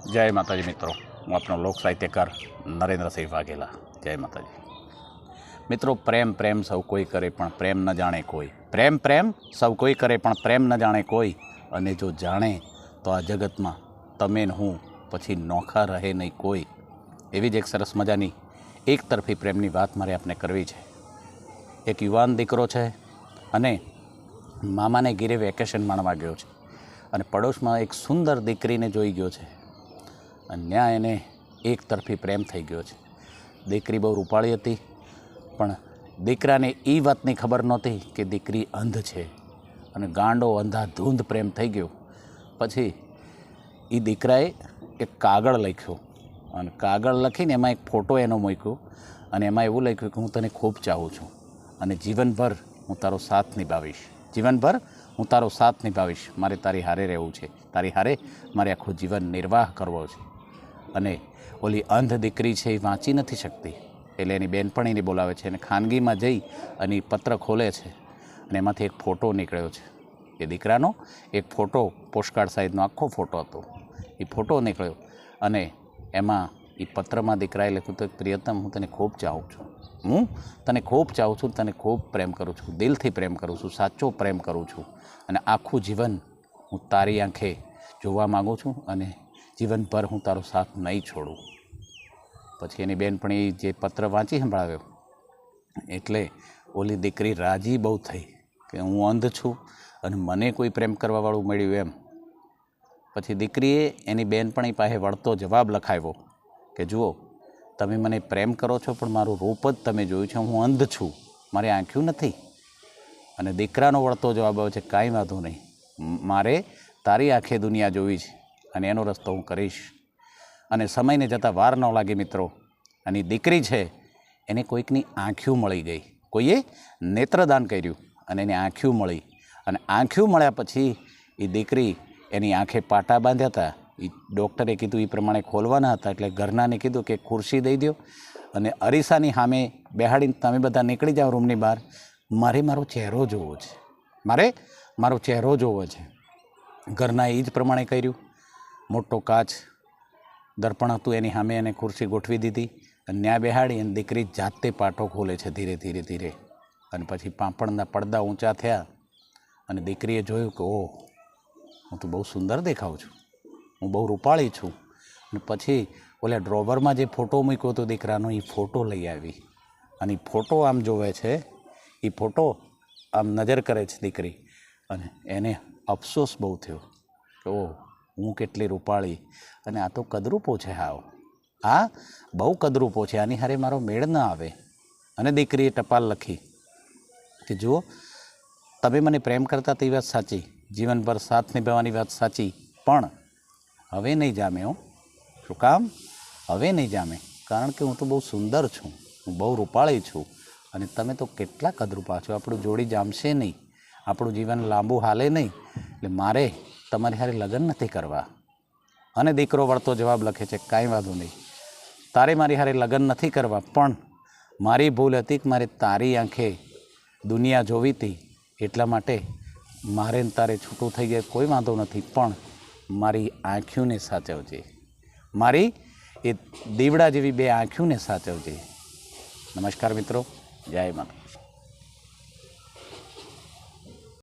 जय माताजी मित्रों, हूँ अपनो लोक साहित्यकार नरेन्द्रसिंह वाघेला। जय माताजी मित्रों। प्रेम प्रेम सौ कोई करे पण प्रेम न जाने कोई। प्रेम प्रेम सौ कोई करे पण प्रेम न जाने कोई। अने जो जाने तो आ जगत में तमे हूँ पछी नोखा रहे नहीं कोई। एवी ज एक सरस मजानी एक तरफी प्रेमनी बात मारे आपने करवी छे। एक युवान दीकरो छे अने मामाने घीरे वेकेशन माणवा गयो छे अने पड़ोश में एक सुंदर दीकरीने जोई गयो छे अने त्या एने एक तरफी प्रेम थई गयो छे। दीकरी बहु रूपाળી हती पण दीकराने ई वातनी खबर नहोती कि दीकरी अंध छे अने गांडो अंधाधूंध प्रेम थई गयो। पछी ई दीकराए एक कागळ लख्यो अने कागळ लखीने एमां एक फोटो एनो मूक्यो अने एमां एवुं लख्युं कि हूँ तने खूब चाहूँ छूं अने जीवनभर हूँ तारो साथ निभावीश। जीवनभर हूँ तारो साथ निभावीश। मारे तारी हारे रहेवुं छे, तारी हारे मारे आखुं जीवन निर्वाह करवो छे। अने ओली अंध दीकरी छे ए वाँची नथी शकती एटले एनी बेनपणीने बोलावे छे अने खानगीमां जई अने पत्र खोले छे अने एमांथी एक फोटो निकळ्यो छे। ए दीकरानो एक फोटो पोस्टकार्ड साइजनो आखो फोटो हतो। ए फोटो निकळ्यो अने एमां ए पत्रमां दीकराए लख्युं तो प्रियतम हूँ तने खूब चाहूँ छूं, हूँ तने खूब चाहूँ छूं, तने खूब प्रेम करूँ छूं, दिलथी प्रेम करूँ छूं, साचो प्रेम करूँ छूं अने आखुं जीवन हूँ तारी आंखे जोवा मागुं छूं अने जीवनभर हूँ तारो साथ नहीं छोड़ूँ। पछी एनी बेनपणी जे पत्र वाँची संभळाव्यो एटले ओली दीकरी राजी बहु थई कि हूँ अंध छूं अने मने कोई प्रेम करवावाळुं मळ्युं एम। पछी दीकरीए एनी बेनपणी पासे वळतो जवाब लखाव्यो कि जुओ तमे मने प्रेम करो छो पण मारुं रूप ज तमे जोयुं छे, हूँ अंध छूं, मारे आंख्युं नथी। अने दीकरानो वळतो जवाब आव्यो छे कांई वांधो नहीं, मारे तारी आंखे दुनिया जोवी छे अने एनो रस्तो हूँ करीश। अने समय ने जता वार न लागे मित्रों अने दीकरी छे एने कोईकनी आंख्युं मळी गई, कोईए नेत्रदान कर्युं अने एने आंख्युं मळी अने आंख्युं मळ्या पछी ए दीकरी एनी आंखे पाटा बांध्या हता। ए डॉक्टरे कीधुं ए प्रमाणे खोलवाना हता एटले घरनाने कीधुं कि खुरशी दई द्यो अने अरीसानी सामे बेहाडीने तमे बधा નીકળી जाओ रूमनी बहार, मारे मारो चेहरो जोवो छे, मारे मारो चेहरो जोवो छे। घरना ए ज प्रमाणे कर्युं। मोटो काच दर्पण हतुं एनी सामे एने खुरशी गोठवी दीधी अने न्या बेहाडी अने दीकरी जाते पाटो खोले छे धीरे धीरे धीरे अने पछी पापणना पड़दा ऊंचा थया अने दीकरीए जोयुं कि ओह हूँ तो बहु सुंदर देखाऊं छूं, हूँ बहु रूपाળી छूं। अने पछी ओल्या ड्रोवरमां जे फोटो मूक्यो हतो दीकरानो ए फोटो लई आवी अने फोटो आम जोवे छे, ए फोटो आम नजर करे छे दीकरी अने एने अफसोस बहु थयो कि ओह हूँ केटली रूपाળી अने आ तो कदरूपो छे, हाव आ बहु कदरूपो छे, आनी हारे मारो मेळ न आवे। अने दीकरीए टपाल लखी कि जुओ तमे मने प्रेम करता ते वात साची, जीवनभर साथ निभाववानी वात साची, पण हवे नहीं जामे हो। शुं काम? हवे नहीं जामे, कारण के हूँ तो बहु सुंदर छूं, हूँ बहु रूपाળી छूं अने तमे तो केटला कदरूपा छो। आपणुं जोड़ी जामशे नहीं, आपणुं जीवन लांबू हाले नहीं, એટલે मारे तमारी हारे लग्न नथी करवा। अने दीकरो वळतो जवाब लखे छे कांई वांधो नहीं, तारे मारी हारे लग्न नथी करवा पण मारी भूल हती कि मारे तारी आंखे दुनिया जोवी थी एटला माटे मारे ने तारे छूटुं थई गयुं कोई वांधो नथी, पण मारी आंख्युंने साचवजे, मारी ए दीवड़ा जेवी बे आंख्युंने साचवजे। नमस्कार मित्रों, जय माता।